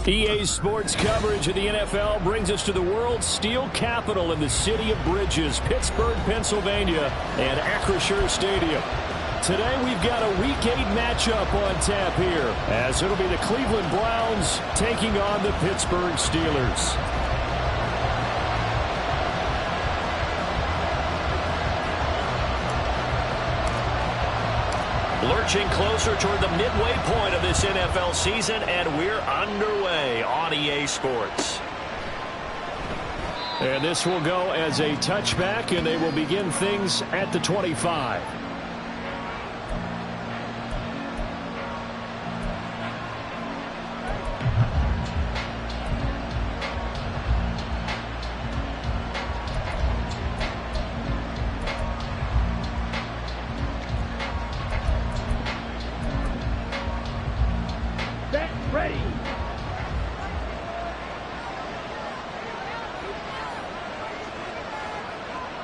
EA Sports coverage of the NFL brings us to the world's steel capital in the city of Bridges, Pittsburgh, Pennsylvania, and Acrisure Stadium. Today we've got a Week 8 matchup on tap here, as it'll be the Cleveland Browns taking on the Pittsburgh Steelers. Lurching closer toward the midway point of this NFL season, and we're underway on EA Sports. And this will go as a touchback, and they will begin things at the 25. Ready.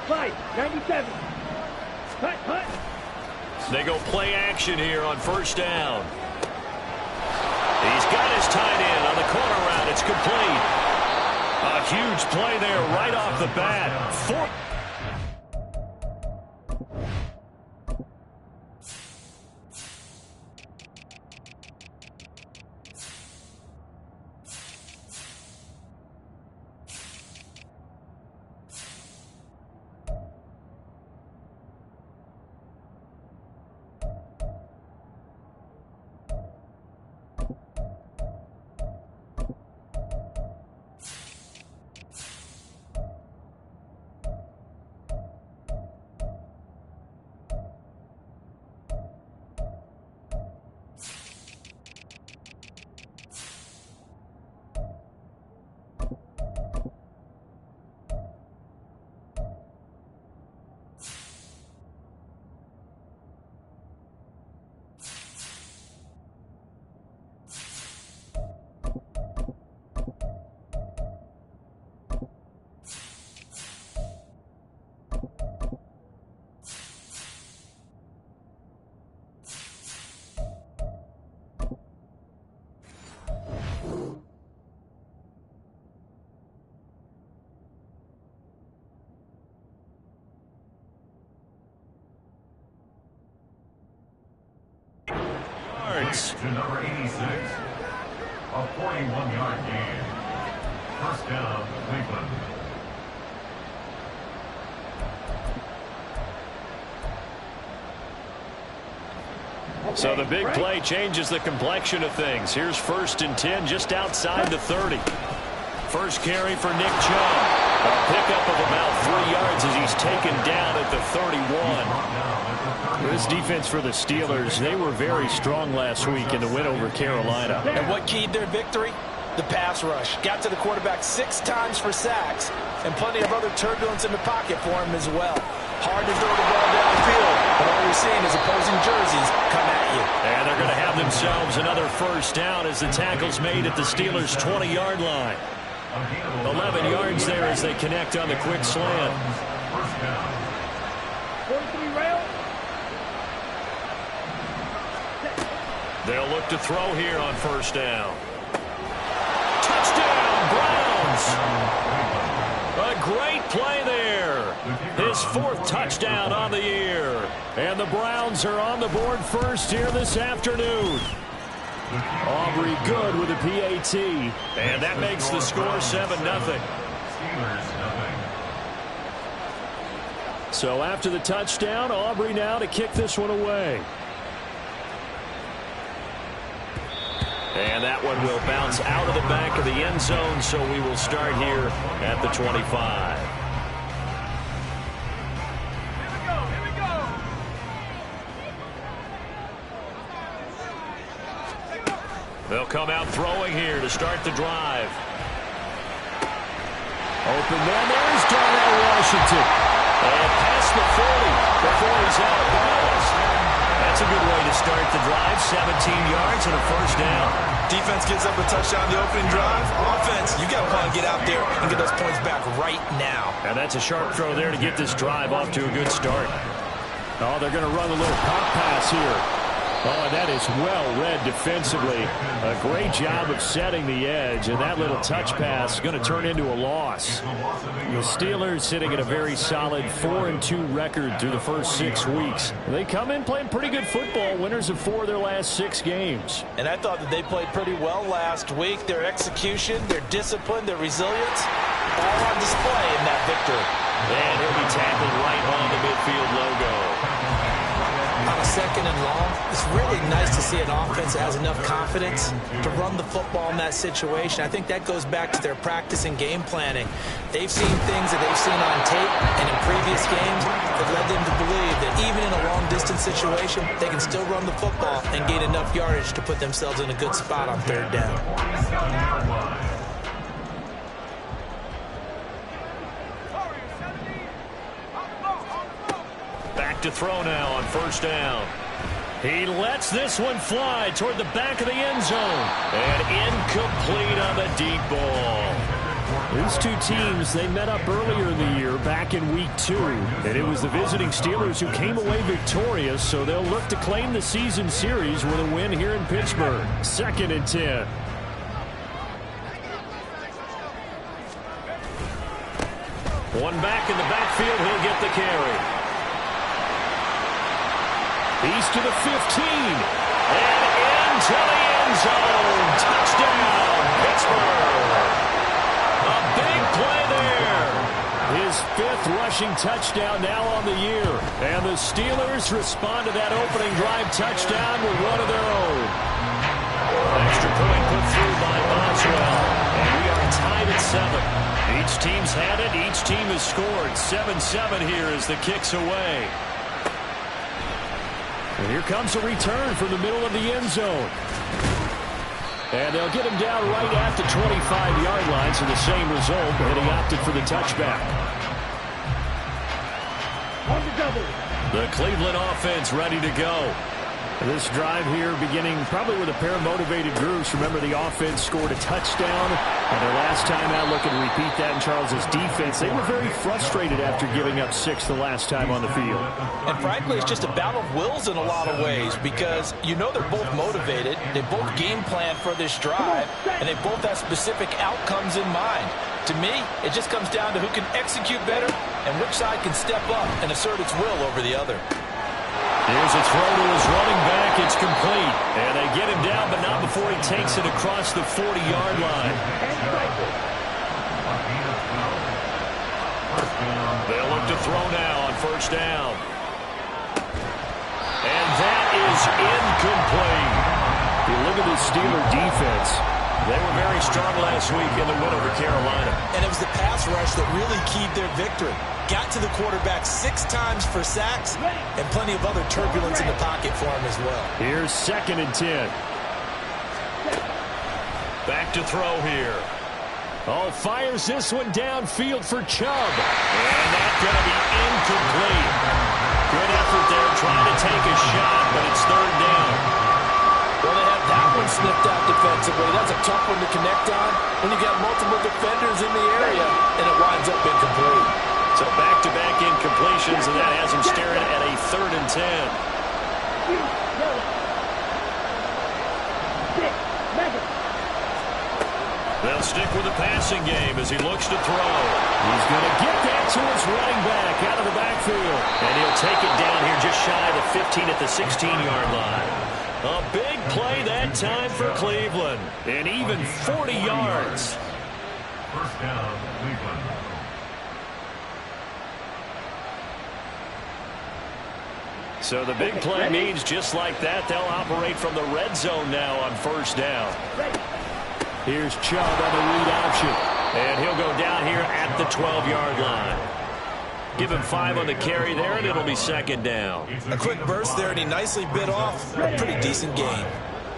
Fight, 97. Hut. They go play action here on first down. He's got his tight end on the corner route. It's complete. A huge play there right off the bat. To number 86, a 41-yard gain. First down, Cleveland. So the big play changes the complexion of things. Here's 1st and 10 just outside the 30. First carry for Nick Chubb. A pickup of about 3 yards as he's taken down at the 31. This defense for the Steelers, they were very strong last week in the win over Carolina. And what keyed their victory? The pass rush. Got to the quarterback 6 times for sacks, and plenty of other turbulence in the pocket for him as well. Hard to throw the ball downfield, but all you're seeing is opposing jerseys come at you. And they're going to have themselves another first down as the tackle's made at the Steelers' 20-yard line. 11 yards there as they connect on the quick slant. 43 rail. They'll look to throw here on first down. Touchdown, Browns! A great play there. His 4th touchdown on the year. And the Browns are on the board first here this afternoon. Aubrey good with a PAT. And that makes the score 7-0. So after the touchdown, Aubrey now to kick this one away. And that one will bounce out of the back of the end zone, so we will start here at the 25. They'll come out throwing here to start the drive. Open man, there's Darnell Washington. And past the 40 before he's out of bounds. That's a good way to start the drive. 17 yards and a first down. Defense gets up a touchdown the opening drive. Offense, you got to get out there and get those points back right now. And that's a sharp throw there to get this drive off to a good start. Oh, they're going to run a little pop pass here. Oh, that is well read defensively. A great job of setting the edge, and that little touch pass is going to turn into a loss. The Steelers sitting at a very solid 4-2 record through the first 6 weeks. They come in playing pretty good football, winners of 4 of their last 6 games. And I thought that they played pretty well last week. Their execution, their discipline, their resilience, all on display in that victory. And he'll be tackled right on the midfield logo. On a second and long, it's really nice to see an offense that has enough confidence to run the football in that situation. I think that goes back to their practice and game planning. They've seen things that they've seen on tape and in previous games that led them to believe that even in a long-distance situation, they can still run the football and gain enough yardage to put themselves in a good spot on third down. To throw now on first down. He lets this one fly toward the back of the end zone. And incomplete on the deep ball. These two teams, they met up earlier in the year back in week 2. And it was the visiting Steelers who came away victorious, so they'll look to claim the season series with a win here in Pittsburgh. 2nd and 10. One back in the backfield, he'll get the carry. He's to the 15, and into the end zone. Touchdown, Pittsburgh. A big play there. His 5th rushing touchdown now on the year. And the Steelers respond to that opening drive touchdown with one of their own. Extra point put through by Boswell. And we are tied at 7. Each team's had it. Each team has scored. 7-7 here as the kick's away. And here comes a return from the middle of the end zone. And they'll get him down right at the 25-yard line, so the same result, but he opted for the touchback. On the double. The Cleveland offense ready to go. This drive here beginning probably with a pair of motivated groups. Remember, the offense scored a touchdown. And their last time out, looking to repeat that in Charles's defense. They were very frustrated after giving up 6 the last time on the field. And frankly, it's just a battle of wills in a lot of ways because you know they're both motivated. They both game plan for this drive, and they both have specific outcomes in mind. To me, it just comes down to who can execute better and which side can step up and assert its will over the other. Here's a throw to his running back. It's complete. And they get him down, but not before he takes it across the 40-yard line. They'll look to throw now on first down. And that is incomplete. You look at the Steeler defense. They were very strong last week in the win over Carolina. And it was the pass rush that really keyed their victory. Got to the quarterback 6 times for sacks and plenty of other turbulence in the pocket for him as well. Here's 2nd and 10. Back to throw here. Oh, fires this one downfield for Chubb. And that's going to be incomplete. Good effort there trying to take a shot, but it's 3rd down. Well, they have that one sniffed out defensively. That's a tough one to connect on when you got multiple defenders in the area, and it winds up incomplete. So back-to-back incompletions, and that has him staring at a 3rd and 10. They'll stick with the passing game as he looks to throw. He's going to get that to his running back out of the backfield. And he'll take it down here just shy of the 15 at the 16-yard line. A big play that time for Cleveland. And even 40 yards. First down, Cleveland. So the big play means just like that, they'll operate from the red zone now on first down. Here's Chubb on the read option. And he'll go down here at the 12-yard line. Give him 5 on the carry there, and it'll be 2nd down. A quick burst there, and he nicely bit off a pretty decent gain.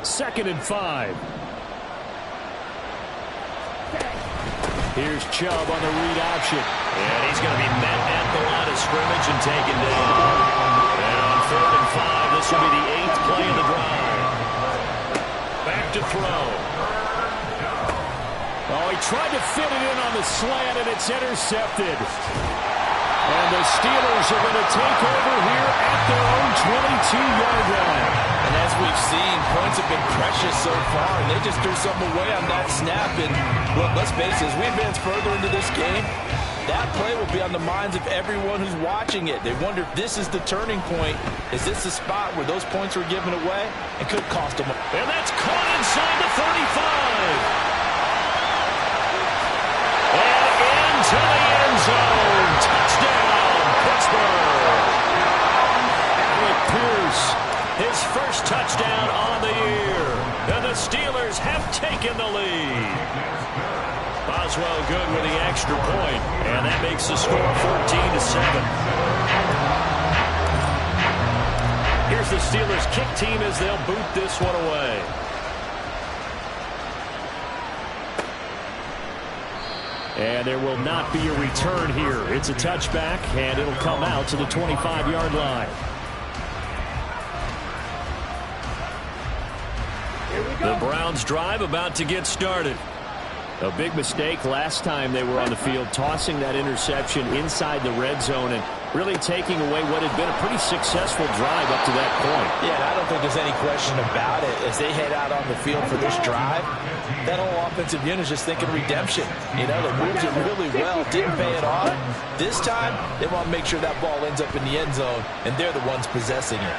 2nd and 5. Here's Chubb on the read option. And he's going to be met at the line of scrimmage and taken down. And on 3rd and 5, this will be the 8th play of the drive. Back to throw. Oh, he tried to fit it in on the slant, and it's intercepted. And the Steelers are going to take over here at their own 22-yard line. And as we've seen, points have been precious so far, and they just threw something away on that snap. And look, let's face it, as we advance further into this game, that play will be on the minds of everyone who's watching it. They wonder if this is the turning point. Is this the spot where those points were given away? It could cost them. And that's caught inside the 35. And into the end zone. Touchdown, Pittsburgh. Alec Pierce, his first touchdown on the year. And the Steelers have taken the lead. Boswell good with the extra point. And that makes the score 14-7. Here's the Steelers kick team as they'll boot this one away. And there will not be a return here. It's a touchback, and it'll come out to the 25-yard line. The Browns drive about to get started. A big mistake last time they were on the field, tossing that interception inside the red zone and really taking away what had been a pretty successful drive up to that point. Yeah, and I don't think there's any question about it. As they head out on the field for this drive, that whole offensive unit is just thinking redemption. You know, they moved it really well, didn't pay it off. This time, they want to make sure that ball ends up in the end zone, and they're the ones possessing it.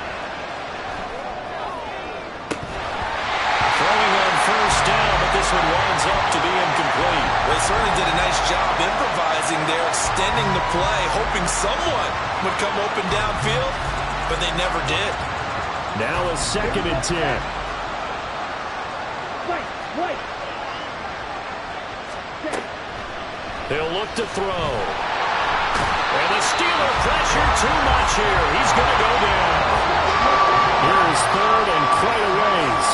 Throwing on first down, but this one winds up to be incomplete. They certainly did a nice job improvising there, extending the play, hoping someone would come open downfield, but they never did. Now a 2nd and 10. Wait. He'll look to throw. And the Steeler pressure too much here. He's going to go down. Here's 3rd and quite a ways.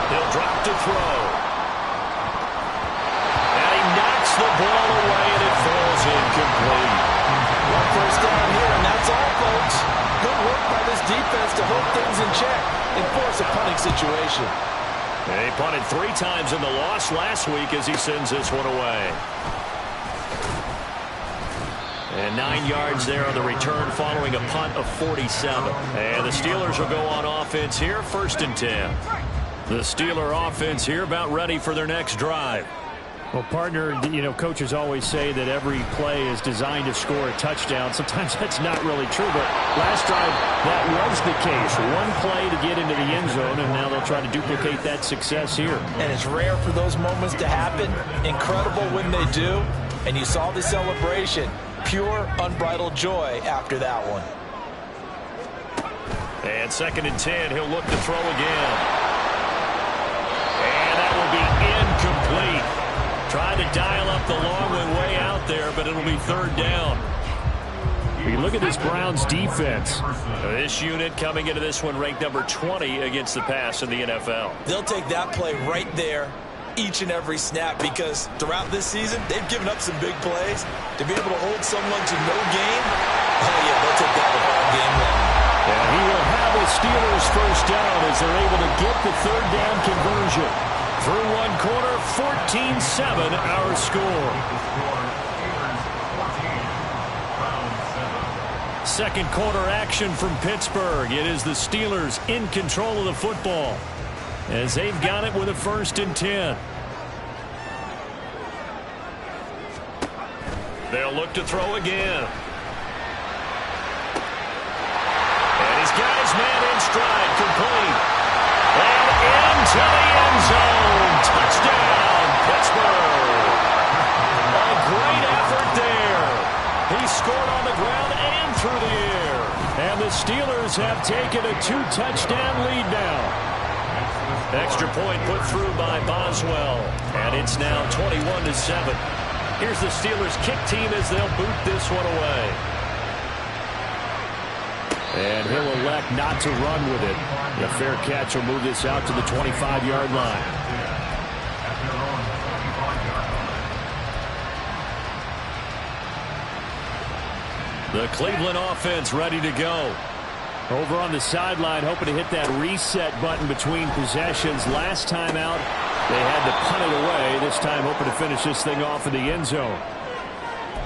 He'll drop to throw. And he knocks the ball away, and it falls incomplete. One first down here, and that's all, folks. Good work by this defense to hold things in check and force a punting situation. And he punted 3 times in the loss last week as he sends this one away. And 9 yards there on the return following a punt of 47. And the Steelers will go on offense here, 1st and 10. The Steeler offense here about ready for their next drive. Well, partner, you know, coaches always say that every play is designed to score a touchdown. Sometimes that's not really true, but last drive that was the case. One play to get into the end zone, and now they'll try to duplicate that success here. And it's rare for those moments to happen. Incredible when they do. And you saw the celebration. Pure, unbridled joy after that one. And 2nd and 10, he'll look to throw again. And that will be incomplete. Trying to dial up the long one way out there, but it'll be 3rd down. You look at this Browns defense. This unit coming into this one ranked number 20 against the pass in the NFL. They'll take that play right there each and every snap because throughout this season, they've given up some big plays. To be able to hold someone to no gain, oh yeah, they'll take that all game long. And he will have the Steelers first down as they're able to get the 3rd down conversion. Through one quarter, 14-7 our score. 2nd quarter action from Pittsburgh. It is the Steelers in control of the football as they've got it with a 1st and 10. They'll look to throw again. And he's got his man in stride, complete. And into the end zone. Touchdown, Pittsburgh. A great effort there. He scored on the ground and through the air. And the Steelers have taken a 2-touchdown lead now. Extra point put through by Boswell. And it's now 21-7. Here's the Steelers kick team as they'll boot this one away. And he'll elect not to run with it. The fair catch will move this out to the 25-yard line. The Cleveland offense ready to go. Over on the sideline, hoping to hit that reset button between possessions. Last time out, they had to punt it away. This time, hoping to finish this thing off in the end zone.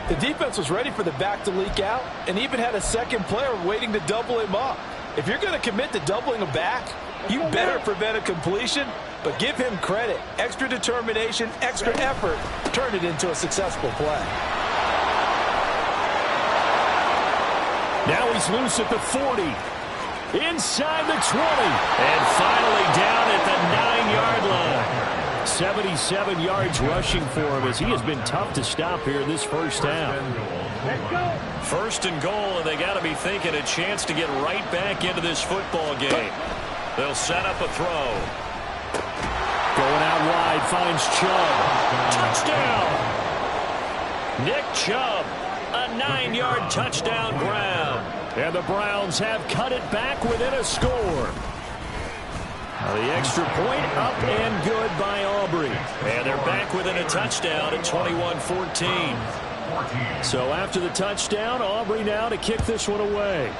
The defense was ready for the back to leak out and even had a second player waiting to double him up. If you're going to commit to doubling a back, you better prevent a completion, but give him credit. Extra determination, extra effort turned it into a successful play. Now he's loose at the 40. Inside the 20. And finally down at the 9-yard line. 77 yards rushing for him as he has been tough to stop here in this first half. Let's go. First and goal, and they got to be thinking a chance to get right back into this football game. They'll set up a throw. Going out wide, finds Chubb. Touchdown! Nick Chubb, a 9-yard touchdown ground. And the Browns have cut it back within a score. Now the extra point up and good by Aubrey. And they're back within a touchdown at 21-14. So after the touchdown, Aubrey now to kick this one away.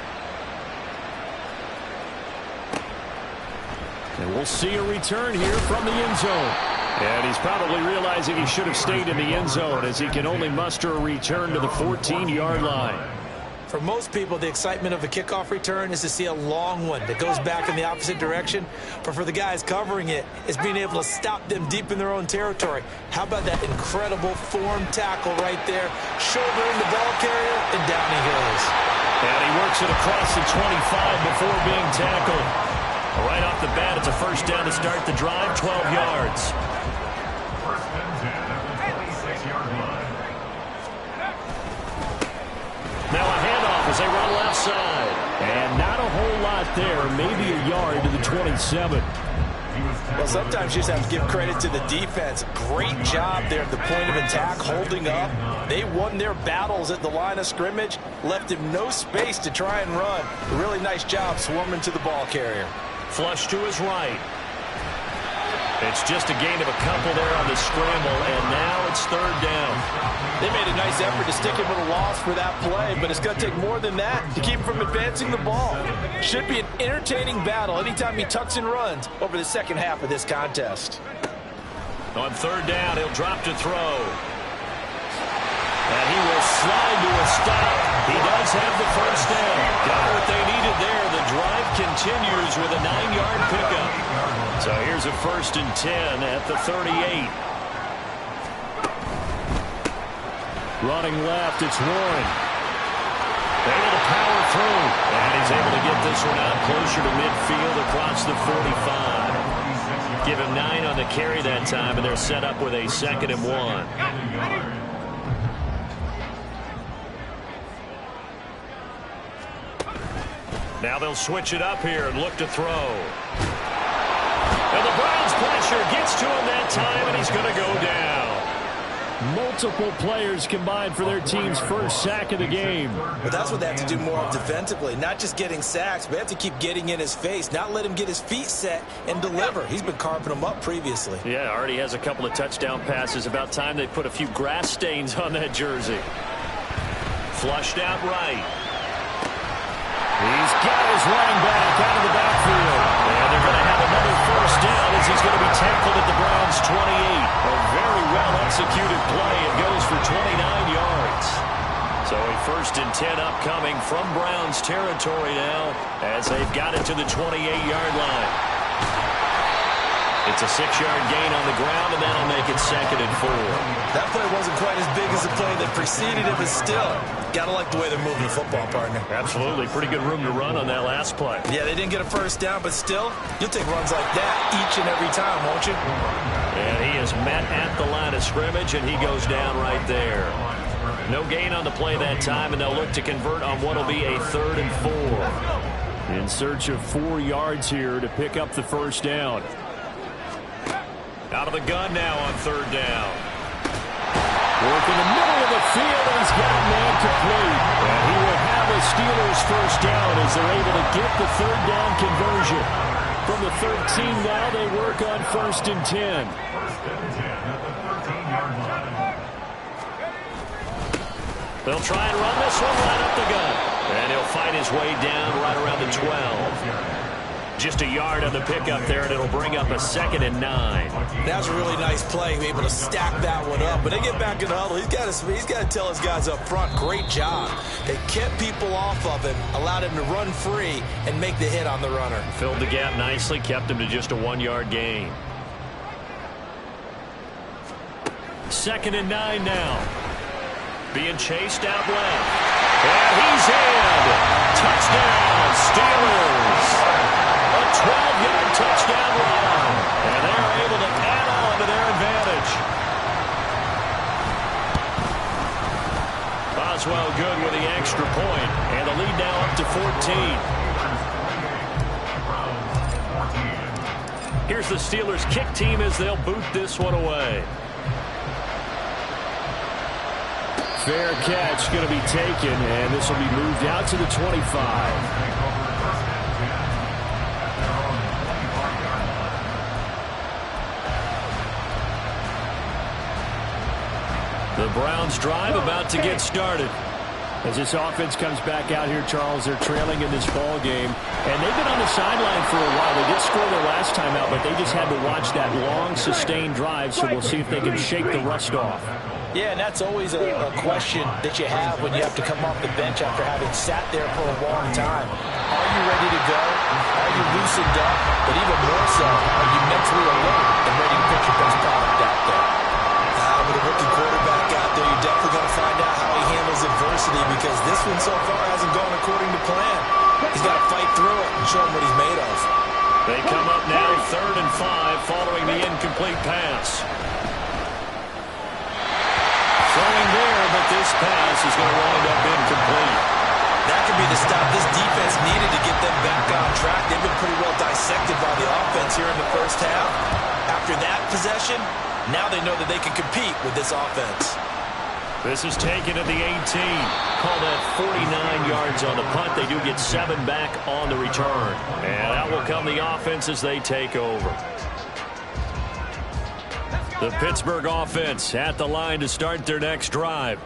And we'll see a return here from the end zone. And he's probably realizing he should have stayed in the end zone as he can only muster a return to the 14-yard line. For most people, the excitement of a kickoff return is to see a long one that goes back in the opposite direction. But for the guys covering it, it's being able to stop them deep in their own territory. How about that incredible form tackle right there? Shouldering the ball carrier, and down he goes. And he works it across the 25 before being tackled. Right off the bat, it's a first down to start the drive, 12 yards. First and 10 at the 26-yard line. Now a handoff as they run left side. And not a whole lot there, maybe a yard to the 27. Well, sometimes you just have to give credit to the defense. Great job there at the point of attack, holding up. They won their battles at the line of scrimmage, left him no space to try and run. A really nice job swarming to the ball carrier. Flush to his right. It's just a gain of a couple there on the scramble, and now it's third down. They made a nice effort to stick him with a loss for that play, but it's going to take more than that to keep him from advancing the ball. Should be an entertaining battle anytime he tucks and runs over the second half of this contest. On third down, he'll drop to throw. And he will slide to a stop. He does have the first down. Got what they needed there. The drive continues with a 9-yard pickup. So here's a first and 10 at the 38. Running left, it's Warren. Able to power through. And he's able to get this one out closer to midfield across the 45. Give him 9 on the carry that time, and they're set up with a 2nd and 1. Now they'll switch it up here and look to throw. And the Browns pressure gets to him that time, and he's going to go down. Multiple players combined for their team's first sack of the game. But that's what they have to do more of defensively. Not just getting sacks, but they have to keep getting in his face, not let him get his feet set and deliver. He's been carving them up previously. Yeah, already has a couple of touchdown passes. About time they put a few grass stains on that jersey. Flushed out right. He's got his running back out of the backfield. And they're going to have another first down as he's going to be tackled at the Browns' 28. A very well-executed play. It goes for 29 yards. So a first and 10 upcoming from Browns territory now as they've got it to the 28-yard line. It's a 6-yard gain on the ground, and that'll make it 2nd and 4. That play wasn't quite as big as the play that preceded it, but still, got to like the way they're moving the football, partner. Absolutely. Pretty good room to run on that last play. Yeah, they didn't get a first down, but still, you'll take runs like that each and every time, won't you? And he is met at the line of scrimmage, and he goes down right there. No gain on the play that time, and they'll look to convert on what will be a 3rd and 4. In search of 4 yards here to pick up the first down. Out of the gun now on 3rd down. Work in the middle of the field, and he's got a man complete. And he will have a the Steelers first down as they're able to get the third down conversion. From the 13 now, they work on 1st and 10. 1st and 10 at the 13-yard line. They'll try and run this one right up the gut. And he'll fight his way down right around the 12. Just a yard on the pickup there, and it'll bring up a 2nd and 9. That's a really nice play, able to stack that one up. But they get back in the huddle. He's got to tell his guys up front, great job. They kept people off of him, allowed him to run free, and make the hit on the runner. Filled the gap nicely, kept him to just a 1-yard gain. 2nd and 9 now. Being chased out left. And he's in. Touchdown, Steelers. A 12-yard touchdown run. And they're able to add on to their advantage. Boswell good with the extra point. And the lead now up to 14. Here's the Steelers kick team as they'll boot this one away. Fair catch going to be taken, and this will be moved out to the 25. The Browns drive about to get started. As this offense comes back out here, Charles, they're trailing in this ball game. And they've been on the sideline for a while. They did score their last time out, but they just had to watch that long, sustained drive, so we'll see if they can shake the rust off. Yeah, and that's always a question that you have when you have to come off the bench after having sat there for a long time. Are you ready to go? Are you loosened up? But even more so, are you mentally alert and ready to put your best product out there? With a rookie quarterback out there, you're definitely going to find out how he handles adversity, because this one so far hasn't gone according to plan. He's got to fight through it and show him what he's made of. They come up now 3rd and 5 following the incomplete pass. Throwing there, but this pass is going to wind up incomplete. That could be the stop this defense needed to get them back on track. They've been pretty well dissected by the offense here in the first half. After that possession, now they know that they can compete with this offense. This is taken at the 18. Call that 49 yards on the punt. They do get 7 back on the return. And out will come the offense as they take over. The Pittsburgh offense at the line to start their next drive.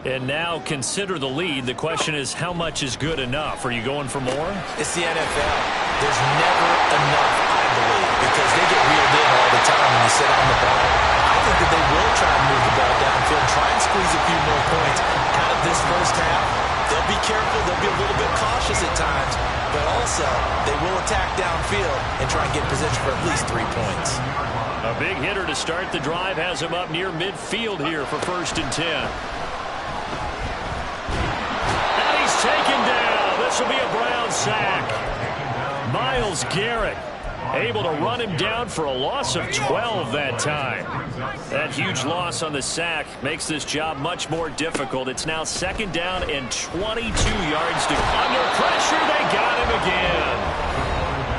And now consider the lead. The question is, how much is good enough? Are you going for more? It's the NFL. There's never enough, I believe, because they get reeled in all the time when you sit on the ball. I think that they will try and move the ball downfield, try and squeeze a few more points out of this first half. They'll be careful. They'll be a little bit cautious at times, but also they will attack downfield and try and get position for at least 3 points. A big hitter to start the drive has him up near midfield here for 1st and 10. And he's taken down. This will be a Brown sack. Myles Garrett able to run him down for a loss of 12 that time. That huge loss on the sack makes this job much more difficult. It's now 2nd down and 22 yards to under pressure. They got him again.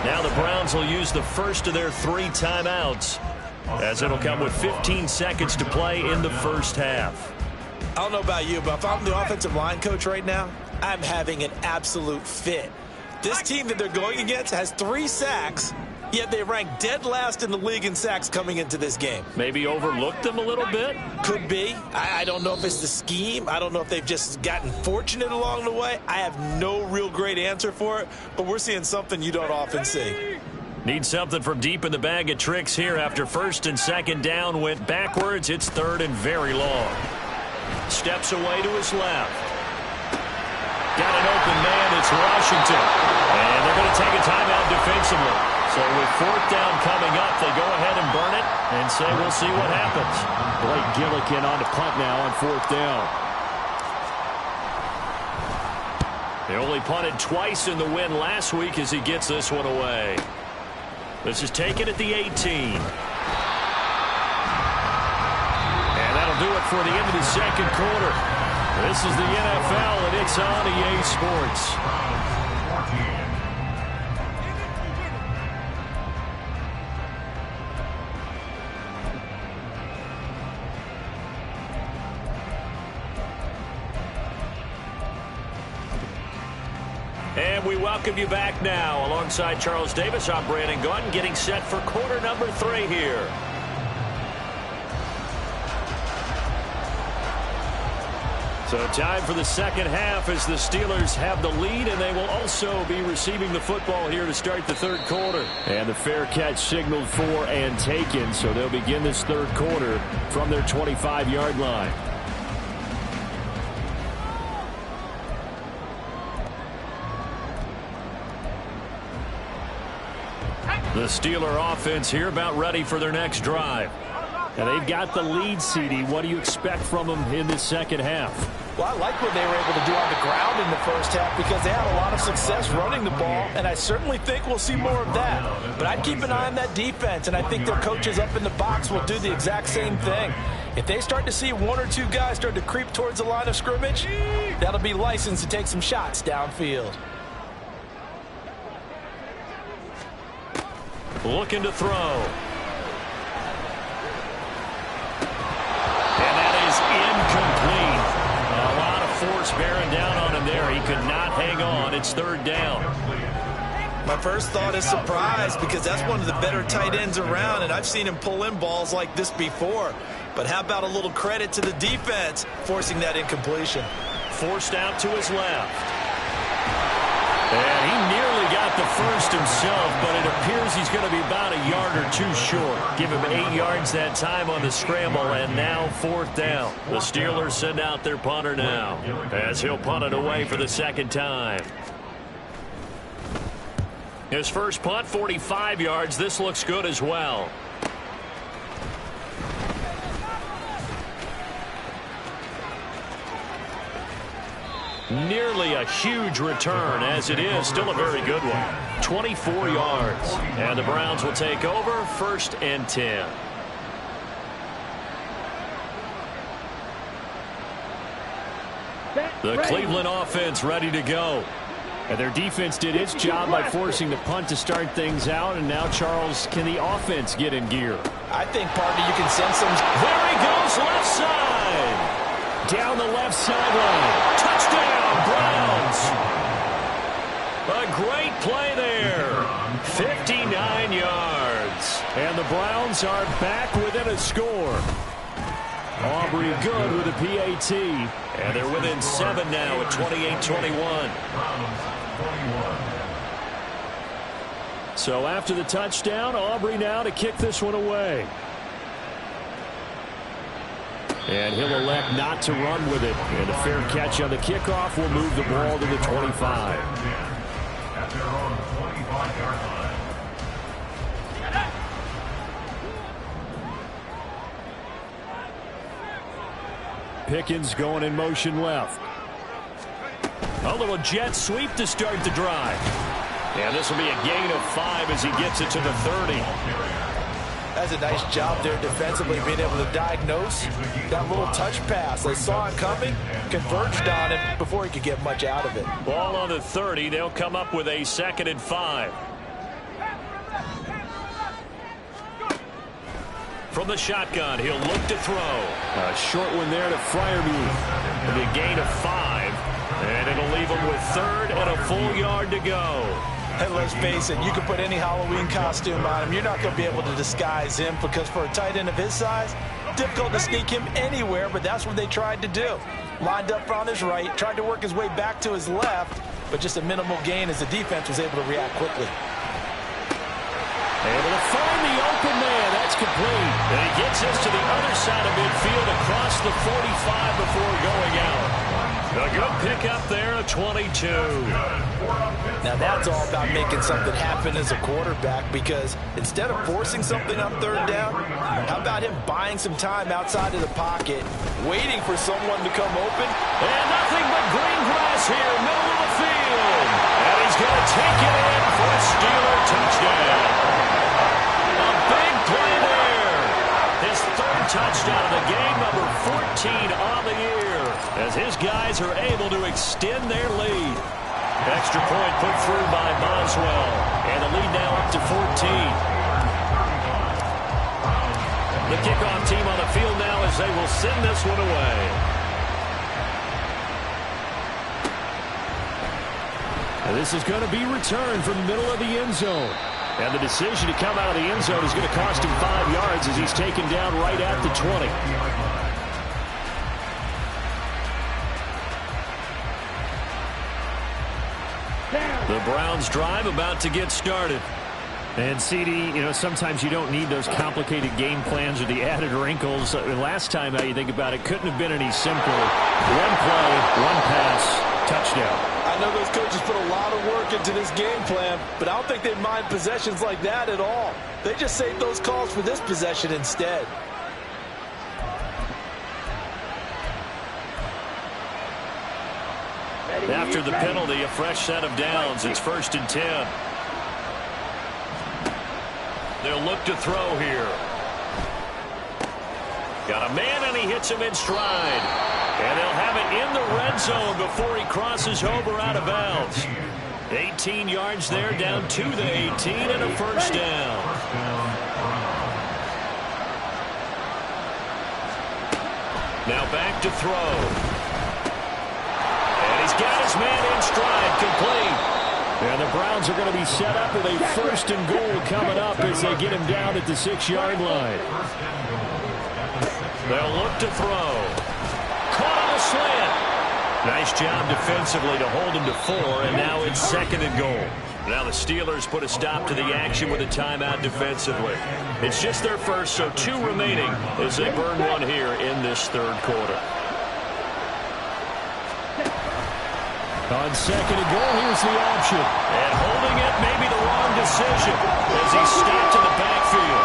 Now the Browns will use the first of their 3 timeouts, as it'll come with 15 seconds to play in the first half. I don't know about you, but if I'm the offensive line coach right now, I'm having an absolute fit. This team that they're going against has 3 sacks, yet they rank dead last in the league in sacks coming into this game. Maybe overlooked them a little bit? Could be. I don't know if it's the scheme. I don't know if they've just gotten fortunate along the way. I have no real great answer for it, but we're seeing something you don't often see. Need something from deep in the bag of tricks here after 1st and 2nd down went backwards. It's 3rd and very long. Steps away to his left. Got an open man. It's Washington. And they're going to take a timeout defensively. So with 4th down coming up, they go ahead and burn it and say we'll see what happens. Blake Gillikin on the punt now on 4th down. They only punted twice in the win last week as he gets this one away. This is taken at the 18. And that'll do it for the end of the 2nd quarter. This is the NFL, and it's on EA Sports. And we welcome you back now. Alongside Charles Davis, I'm Brandon Gaudin, getting set for quarter number 3 here. So time for the second half as the Steelers have the lead, and they will also be receiving the football here to start the third quarter. And the fair catch signaled for and taken, so they'll begin this third quarter from their 25-yard line. The Steeler offense here about ready for their next drive. And they've got the lead, CD. What do you expect from them in the second half? Well, I like what they were able to do on the ground in the first half because they had a lot of success running the ball, and I certainly think we'll see more of that. But I'd keep an eye on that defense, and I think their coaches up in the box will do the exact same thing. If they start to see one or two guys start to creep towards the line of scrimmage, that'll be licensed to take some shots downfield. Looking to throw. And that is incomplete. A lot of force bearing down on him there. He could not hang on. It's third down. My first thought is surprise because that's one of the better tight ends around, and I've seen him pull in balls like this before. But how about a little credit to the defense forcing that incompletion? Forced out to his left. And he nearly got the first himself, but it appears he's going to be about a yard or two short. Give him 8 yards that time on the scramble, and now fourth down. The Steelers send out their punter now, as he'll punt it away for the second time. His first punt, 45 yards. This looks good as well. Nearly a huge return, as it is still a very good one. 24 yards. And the Browns will take over, 1st and 10. The Cleveland offense ready to go. And their defense did its job by forcing the punt to start things out. And now, Charles, can the offense get in gear? I think, partner, you can send some. There he goes, left side. Down the left sideline. Touchdown, Browns. A great play there. 59 yards. And the Browns are back within a score. Aubrey good with a PAT. And they're within 7 now at 28-21. So after the touchdown, Aubrey now to kick this one away. And he'll elect not to run with it. And a fair catch on the kickoff will move the ball to the 25. At their own 25-yard line. Pickens going in motion left. A little jet sweep to start the drive. And this will be a gain of 5 as he gets it to the 30. That's a nice job there defensively, being able to diagnose that little touch pass. They saw it coming, converged on it before he could get much out of it. Ball on the 30. They'll come up with a 2nd and 5. From the shotgun, he'll look to throw. A short one there to Freiermuth. It'll be a gain of 5. And it'll leave him with 3rd and a full yard to go. Hey, let's face it, you can put any Halloween costume on him. You're not going to be able to disguise him because for a tight end of his size, difficult to sneak him anywhere, but that's what they tried to do. Lined up on his right, tried to work his way back to his left, but just a minimal gain as the defense was able to react quickly. Able to find the open man. That's complete. And he gets us to the other side of midfield across the 45 before going out. A good pickup there, a 22. Now that's all about making something happen as a quarterback, because instead of forcing something on 3rd down, how about him buying some time outside of the pocket, waiting for someone to come open? And nothing but green grass here, middle of the field. And he's going to take it in for a Steeler touchdown. A big play there. His 3rd touchdown of the game, number 14 on the year, as his guys are able to extend their lead. Extra point put through by Boswell. And the lead now up to 14. The kickoff team on the field now as they will send this one away. And this is going to be returned from the middle of the end zone. And the decision to come out of the end zone is going to cost him 5 yards as he's taken down right at the 20. The Browns drive about to get started. And CD, you know, sometimes you don't need those complicated game plans or the added wrinkles. Last time, how you think about it, couldn't have been any simpler. One play, one pass, touchdown. I know those coaches put a lot of work into this game plan, but I don't think they mind possessions like that at all. They just save those calls for this possession instead. After the penalty, a fresh set of downs. It's 1st and 10. They'll look to throw here. Got a man, and he hits him in stride. And they'll have it in the red zone before he crosses over out of bounds. 18 yards there, down to the 18, and a first down. Now back to throw. And he's got his man in stride, complete. And the Browns are going to be set up with a 1st and goal coming up as they get him down at the 6-yard line. They'll look to throw. Caught on a slant. Nice job defensively to hold him to 4, and now it's 2nd and goal. Now the Steelers put a stop to the action with a timeout defensively. It's just their first, so 2 remaining as they burn one here in this 3rd quarter. On 2nd and goal, here's the option. And holding it may be the wrong decision as he's stopped in the backfield.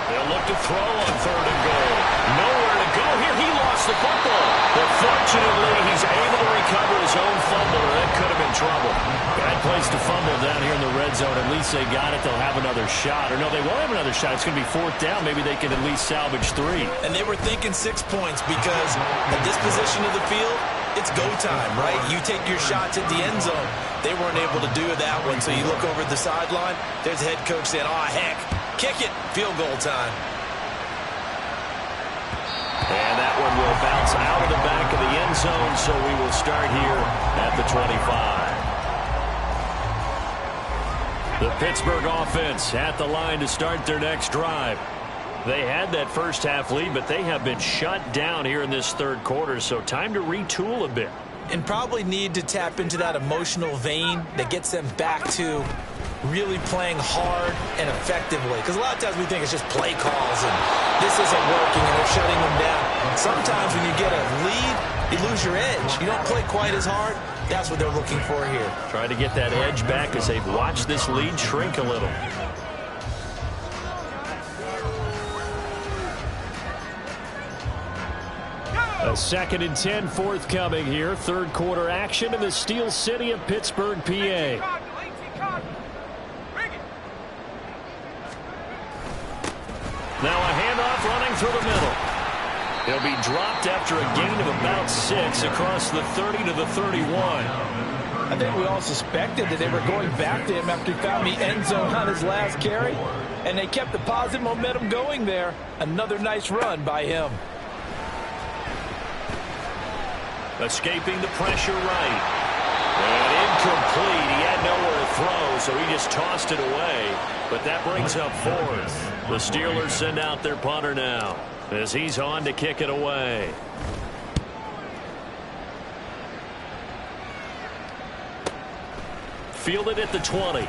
They'll look to throw on 3rd and goal. Nowhere to go here. He lost the football. But fortunately, he's able to recover his own fumble, or that could have been trouble. Bad place to fumble down here in the red zone. At least they got it. They'll have another shot. Or no, they won't have another shot. It's going to be 4th down. Maybe they can at least salvage 3. And they were thinking 6 points because at this position of the field, it's go time, right? You take your shots at the end zone. They weren't able to do that one, so you look over at the sideline. There's the head coach saying, oh, heck, kick it, field goal time. And that one will bounce out of the back of the end zone, so we will start here at the 25. The Pittsburgh offense at the line to start their next drive. They had that first half lead, but they have been shut down here in this 3rd quarter, so time to retool a bit. And probably need to tap into that emotional vein that gets them back to really playing hard and effectively. Because a lot of times we think it's just play calls and this isn't working and they're shutting them down. Sometimes when you get a lead, you lose your edge. You don't play quite as hard. That's what they're looking for here. Trying to get that edge back as they've watched this lead shrink a little. A 2nd and 10 forthcoming here. 3rd quarter action in the Steel City of Pittsburgh, PA. Now a handoff running through the middle. He'll be dropped after a gain of about 6 across the 30 to the 31. I think we all suspected that they were going back to him after he found the end zone on his last carry. And they kept the positive momentum going there. Another nice run by him. Escaping the pressure right. And incomplete. He had nowhere to throw, so he just tossed it away. But that brings up 4th. The Steelers send out their punter now as he's on to kick it away. Fielded at the 20.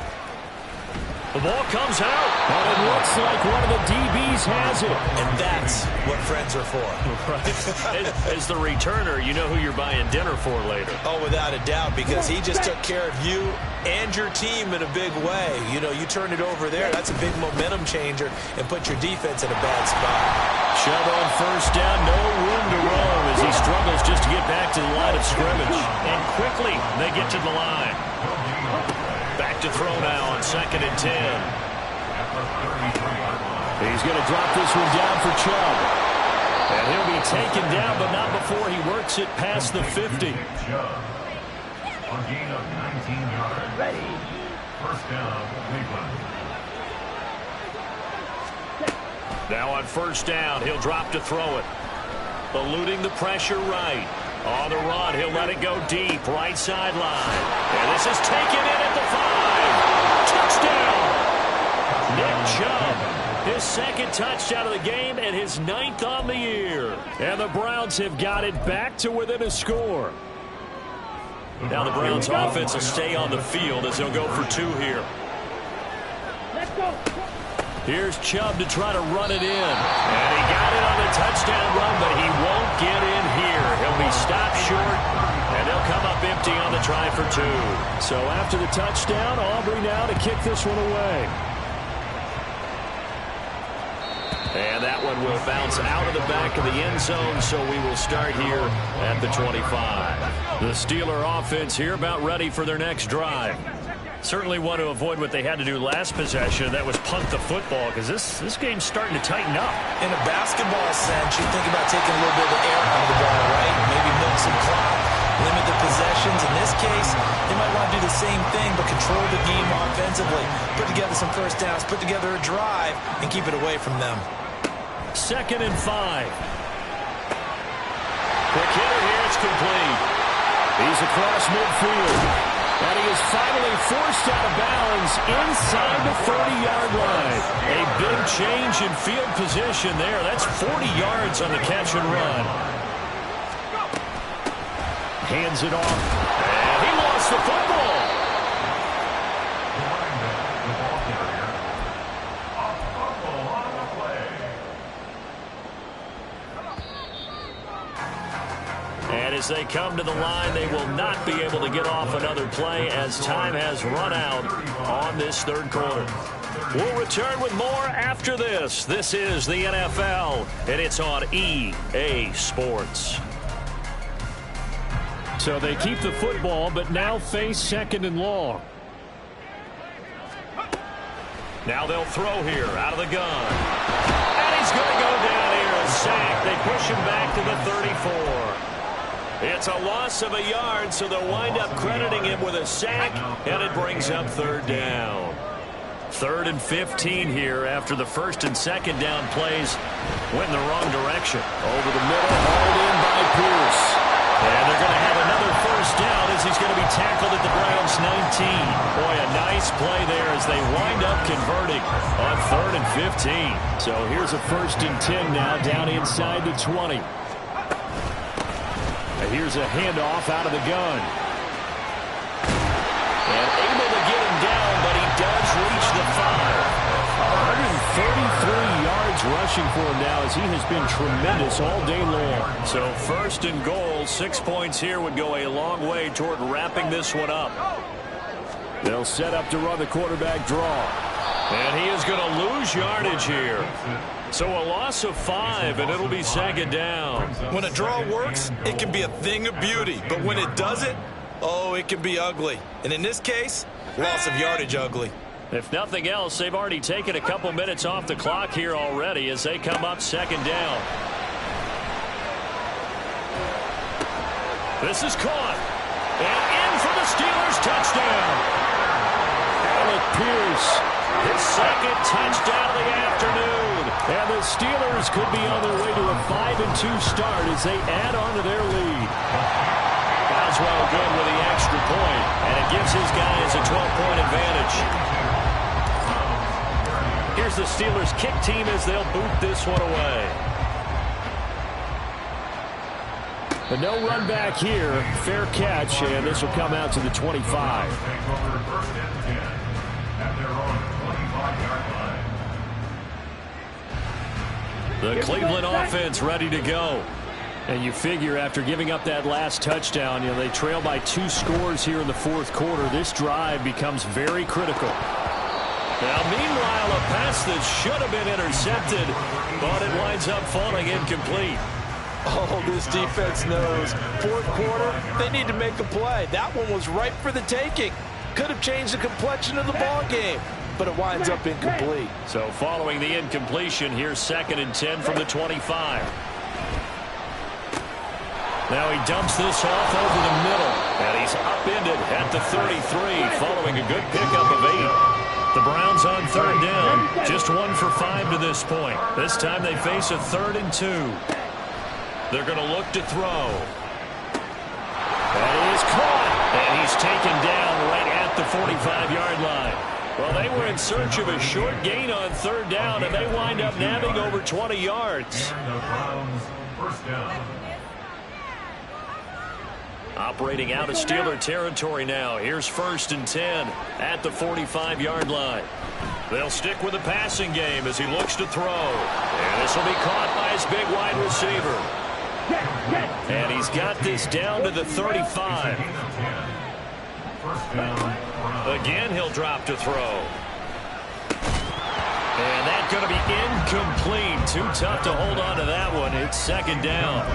The ball comes out, and it looks like one of the DBs has it. And that's what friends are for. Right. As the returner, you know who you're buying dinner for later. Oh, without a doubt, because he just took care of you and your team in a big way. You know, you turn it over there, that's a big momentum changer, and put your defense in a bad spot. Shove on 1st down, no room to roam as he struggles just to get back to the line of scrimmage. And quickly, they get to the line. Back to throw now on 2nd and 10. He's going to drop this one down for Chubb. And he'll be taken down, but not before he works it past the 50. A gain of 19 yards. Ready. 1st down, Cleveland. Now on 1st down, he'll drop to throw it. Eluding the pressure right. On the run, he'll let it go deep, right sideline. And this is taken in at the 5. Touchdown! Nick Chubb, his second touchdown of the game and his 9th on the year. And the Browns have got it back to within a score. Now the Browns offense will stay on the field as they'll go for 2 here. Let's go. Here's Chubb to try to run it in. And he got it on the touchdown run, but he won't get in here. He'll be stopped short, and they'll come up empty on the try for 2. So after the touchdown, Aubrey now to kick this one away. And that one will bounce out of the back of the end zone, so we will start here at the 25. The Steeler offense here about ready for their next drive. Certainly want to avoid what they had to do last possession. That was punt the football, because this game's starting to tighten up. In a basketball sense, you think about taking a little bit of the air out of the ball, right? Maybe milk some clock, limit the possessions. In this case, they might want to do the same thing, but control the game offensively. Put together some first downs, put together a drive, and keep it away from them. 2nd and 5. Quick hitter here, it's complete. He's across midfield. And he is finally forced out of bounds inside the 30-yard line. A big change in field position there. That's 40 yards on the catch and run. Hands it off. And he lost the football. And as they come to the line, they will not be able to get off another play as time has run out on this 3rd quarter. We'll return with more after this. This is the NFL, and it's on EA Sports. So they keep the football, but now face 2nd and long. Now they'll throw here out of the gun. And he's going to go down here, a sack. They push him back to the 34. It's a loss of a yard, so they'll wind up crediting him with a sack, and it brings up 3rd down. 3rd and 15 here after the 1st and 2nd down plays went in the wrong direction. Over the middle, hauled in by Pierce. And they're going to have another 1st down as he's going to be tackled at the Browns' 19. Boy, a nice play there as they wind up converting on 3rd and 15. So here's a 1st and 10 now down inside the 20. Here's a handoff out of the gun. And able to get him down, but he does reach the 5. 133 yards rushing for him now as he has been tremendous all day long. So 1st and goal, 6 points here would go a long way toward wrapping this one up. They'll set up to run the quarterback draw. And he is going to lose yardage here. So a loss of 5, and it'll be 2nd down. When a draw works, it can be a thing of beauty. But when it doesn't, oh, it can be ugly. And in this case, loss of yardage ugly. If nothing else, they've already taken a couple minutes off the clock here already as they come up 2nd down. This is caught. And in for the Steelers touchdown. Alec Pierce, his 2nd touchdown of the afternoon. And the Steelers could be on their way to a 5-2 start as they add on to their lead. Boswell good with the extra point, and it gives his guys a 12-point advantage. Here's the Steelers kick team as they'll boot this one away. But no run back here. Fair catch, and this will come out to the 25. The Cleveland offense ready to go. And you figure after giving up that last touchdown, they trail by 2 scores here in the 4th quarter. This drive becomes very critical. Now, meanwhile, a pass that should have been intercepted, but it winds up falling incomplete. Oh, this defense knows. 4th quarter, they need to make a play. That one was ripe for the taking. Could have changed the complexion of the ball game, but it winds up incomplete. So following the incompletion, here's 2nd and 10 from the 25. Now he dumps this off over the middle, and he's upended at the 33 following a good pickup of 8. The Browns on 3rd down, just 1 for 5 to this point. This time they face a 3rd and 2. They're going to look to throw. is caught, and he's taken down right at the 45-yard line. Well, they were in search of a short gain on third down, and they wind up nabbing over 20 yards. And the Browns, first down. Operating out of Steeler territory now. Here's 1st and 10 at the 45-yard line. They'll stick with the passing game as he looks to throw. And this will be caught by his big wide receiver. And he's got this down to the 35. First down. Again, he'll drop to throw. And that's going to be incomplete. Too tough to hold on to that one. It's 2nd down.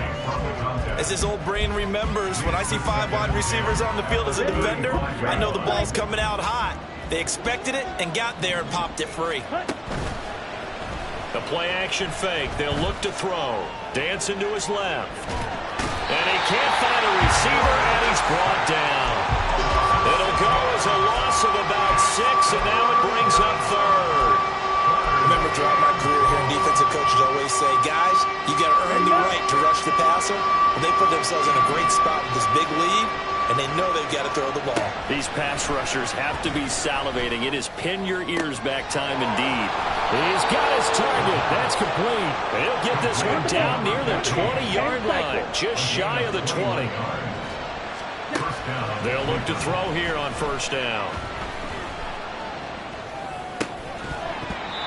As his old brain remembers, when I see 5 wide receivers on the field as a defender, I know the ball's coming out hot. They expected it and got there and popped it free. The play-action fake. They'll look to throw. Dancing to his left. And he can't find a receiver, and he's brought down. It'll go as a loss of about 6, and now it brings up 3rd. Remember, throughout my career here in defensive coaches always say, guys, you got to earn the right to rush the passer. Well, they put themselves in a great spot with this big lead, and they know they've got to throw the ball. These pass rushers have to be salivating. It is pin your ears back time indeed. He's got his target. That's complete. He'll get this one down near the 20-yard line, just shy of the 20. They'll look to throw here on 1st down.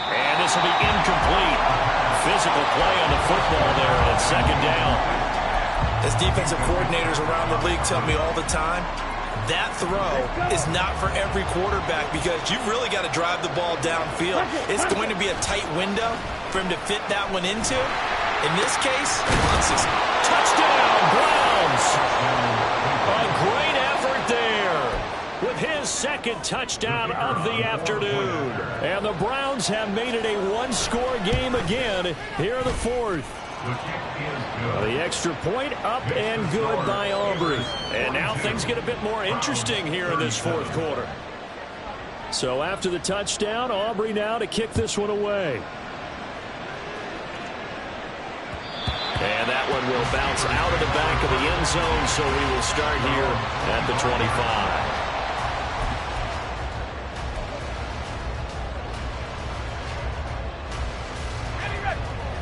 And this will be incomplete. Physical play on the football there on 2nd down. As defensive coordinators around the league tell me all the time, that throw is not for every quarterback because you've really got to drive the ball downfield. It's going to be a tight window for him to fit that one into. In this case, touchdown, Browns. A great effort there with his 2nd touchdown of the afternoon. And the Browns have made it a one-score game again here in the 4th. The extra point up and good by Aubrey. And now things get a bit more interesting here in this 4th quarter. So after the touchdown, Aubrey now to kick this one away. And that one will bounce out of the back of the end zone, so we will start here at the 25.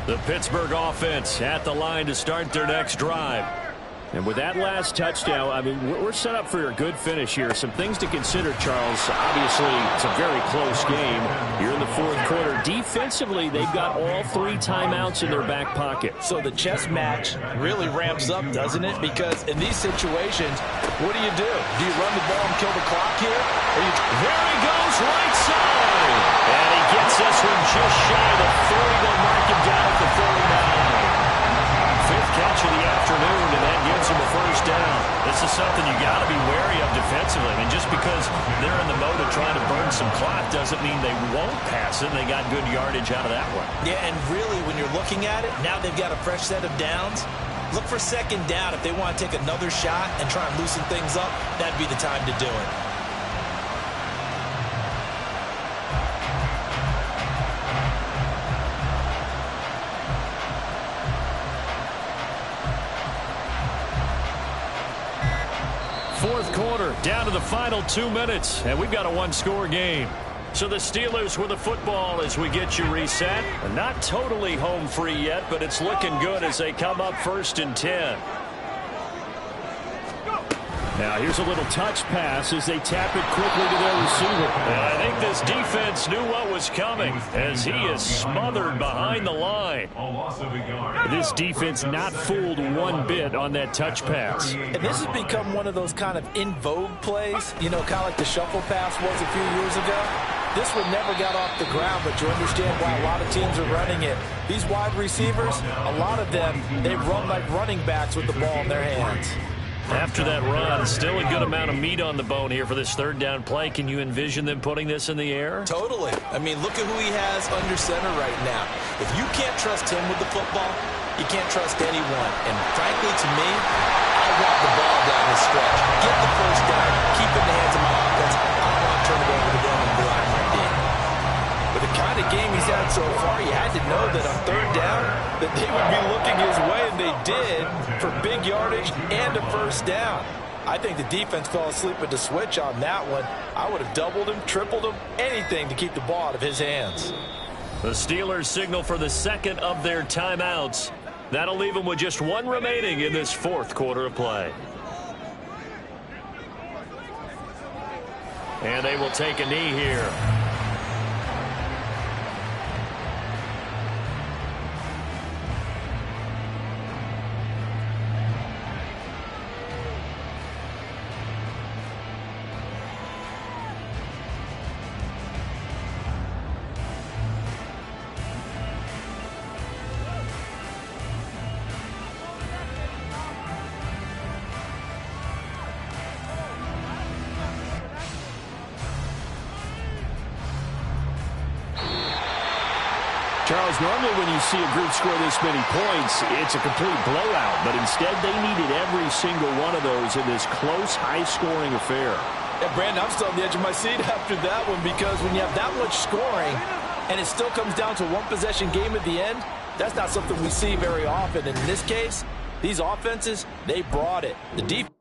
The Pittsburgh offense at the line to start their next drive. And with that last touchdown, I mean, we're set up for a good finish here. Some things to consider, Charles. Obviously, it's a very close game. You're in the 4th quarter. Defensively, they've got all 3 timeouts in their back pocket. So the chess match really ramps up, doesn't it? Because in these situations, what do? Do you run the ball and kill the clock here? There he goes, right side. And he gets this one just shy of the 40. They'll mark him down at the 49. 5th catch of the afternoon, and that gives him a 1st down. This is something you got to be wary of defensively. I mean, just because they're in the mode of trying to burn some clock doesn't mean they won't pass it. They got good yardage out of that one. Yeah, and really, when you're looking at it, now they've got a fresh set of downs. Look for 2nd down. If they want to take another shot and try and loosen things up, that'd be the time to do it. Fourth quarter, down to the final 2 minutes, and we've got a one-score game. So the Steelers with the football as we get you reset. Not totally home free yet, but it's looking good as they come up 1st and 10. Now here's a little touch pass as they tap it quickly to their receiver. And I think this defense knew what was coming as he is smothered behind the line. This defense not fooled one bit on that touch pass. And this has become one of those kind of in vogue plays, you know, kind of like the shuffle pass was a few years ago. This one never got off the ground, but you understand why a lot of teams are running it. These wide receivers, a lot of them, they run like running backs with the ball in their hands. After that run, still a good amount of meat on the bone here for this 3rd down play. Can you envision them putting this in the air? Totally. I mean, look at who he has under center right now. If you can't trust him with the football, you can't trust anyone. And frankly, to me, I want the ball down the stretch. Get the 1st down. Keep it in the hands of my offense. I don't want to turn it over to them and blind my team. With the kind of game he's had so far, you had to know that on 3rd down, that they would be looking his way, and they did, for big yardage and a 1st down. I think the defense fell asleep at the switch on that one. I would have doubled him, tripled him, anything to keep the ball out of his hands. The Steelers signal for the second of their timeouts. That'll leave them with just one remaining in this fourth quarter of play. And they will take a knee here. Charles, normally when you see a group score this many points, it's a complete blowout. But instead, they needed every single one of those in this close, high-scoring affair. Yeah, Brandon, I'm still on the edge of my seat after that one because when you have that much scoring and it still comes down to a one-possession game at the end, that's not something we see very often. And in this case, these offenses, they brought it. The defense